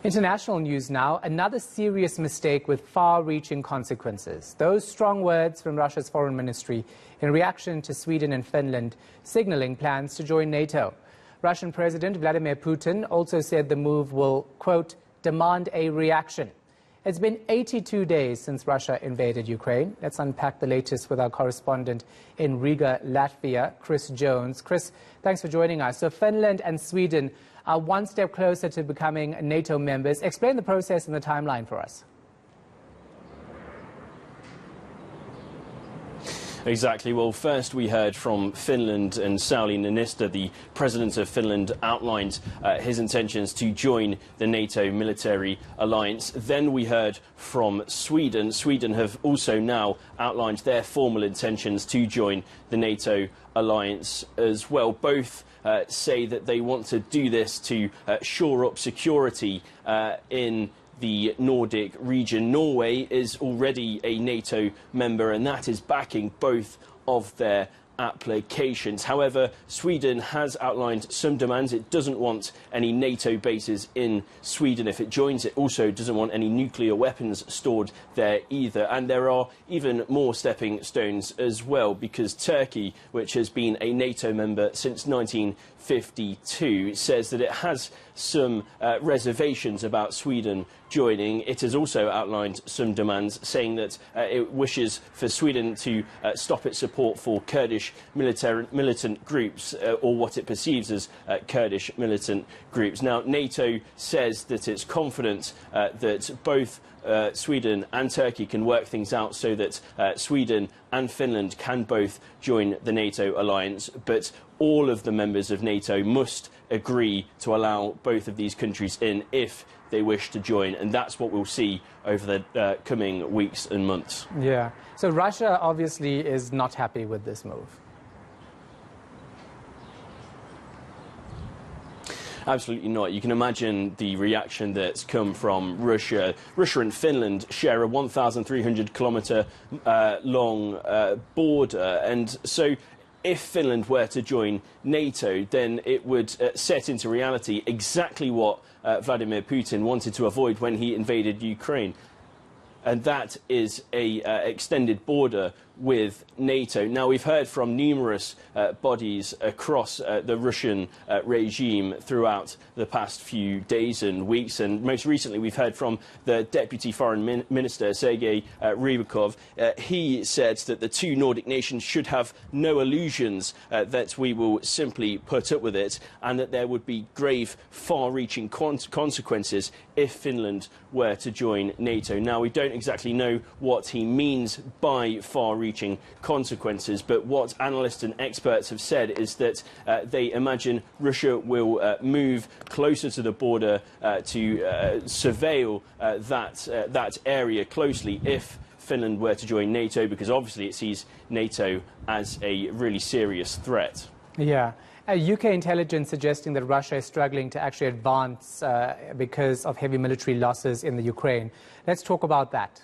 International news now, another serious mistake with far-reaching consequences. Those strong words from Russia's foreign ministry in reaction to Sweden and Finland signaling plans to join NATO. Russian President Vladimir Putin also said the move will, quote, demand a reaction. It's been 82 days since Russia invaded Ukraine. Let's unpack the latest with our correspondent in Riga, Latvia, Chris Jones. Chris, thanks for joining us. So Finland and Sweden are one step closer to becoming NATO members. Explain the process and the timeline for us. Exactly. Well, first we heard from Finland, and Sauli Niinistö, the president of Finland, outlined his intentions to join the NATO military alliance. Then we heard from Sweden. Sweden have also now outlined their formal intentions to join the NATO alliance as well. Both say that they want to do this to shore up security in the Nordic region. Norway is already a NATO member, and that is backing both of their applications. However, Sweden has outlined some demands. It doesn't want any NATO bases in Sweden if it joins. It also doesn't want any nuclear weapons stored there either. And there are even more stepping stones as well, because Turkey, which has been a NATO member since 1952, says that it has some reservations about Sweden joining. It has also outlined some demands, saying that it wishes for Sweden to stop its support for Kurdish militant groups, or what it perceives as Kurdish militant groups. Now, NATO says that it's confident that both Sweden and Turkey can work things out so that Sweden and Finland can both join the NATO alliance, but all of the members of NATO must agree to allow both of these countries in if they wish to join, and that's what we'll see over the coming weeks and months. Yeah. So Russia obviously is not happy with this move. Absolutely not. You can imagine the reaction that's come from Russia. Russia and Finland share a 1,300-kilometre long border, and so if Finland were to join NATO, then it would set into reality exactly what Vladimir Putin wanted to avoid when he invaded Ukraine. And that is a extended border with NATO. Now, we've heard from numerous bodies across the Russian regime throughout the past few days and weeks, and most recently we've heard from the Deputy Foreign Minister, Sergei Rybakov. He said that the two Nordic nations should have no illusions that we will simply put up with it, and that there would be grave, far-reaching consequences if Finland were to join NATO. Now, we don't exactly know what he means by far-reaching consequences, but what analysts and experts have said is that they imagine Russia will move closer to the border to surveil that area closely if Finland were to join NATO, because obviously it sees NATO as a really serious threat. Yeah. UK intelligence suggesting that Russia is struggling to actually advance because of heavy military losses in the Ukraine. Let's talk about that.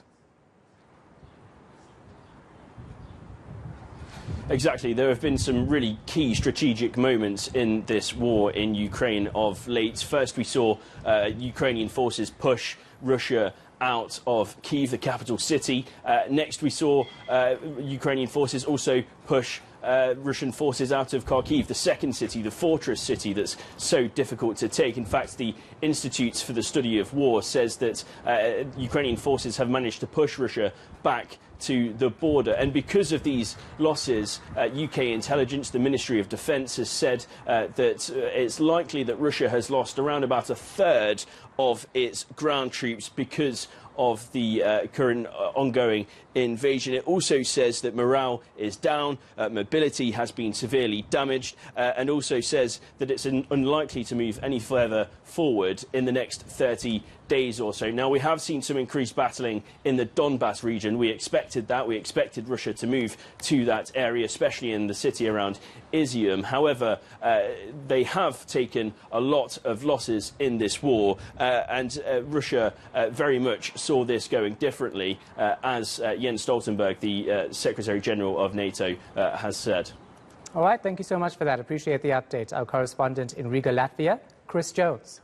Exactly. There have been some really key strategic moments in this war in Ukraine of late. First, we saw Ukrainian forces push Russia out of Kyiv, the capital city. Next, we saw Ukrainian forces also push Russian forces out of Kharkiv, the second city, the fortress city that's so difficult to take. In fact, the Institute for the Study of War says that Ukrainian forces have managed to push Russia back to the border. And because of these losses, UK intelligence, the Ministry of Defence, has said that it's likely that Russia has lost around about a third of its ground troops because of the current ongoing invasion. It also says that morale is down, mobility has been severely damaged, and also says that it's unlikely to move any further forward in the next 30 days or so. Now, we have seen some increased battling in the Donbas region. We expected that. We expected Russia to move to that area, especially in the city around Izium. However, they have taken a lot of losses in this war, and Russia very much saw this going differently, as Jens Stoltenberg, the Secretary General of NATO, has said. All right, thank you so much for that. Appreciate the update. Our correspondent in Riga, Latvia, Chris Jones.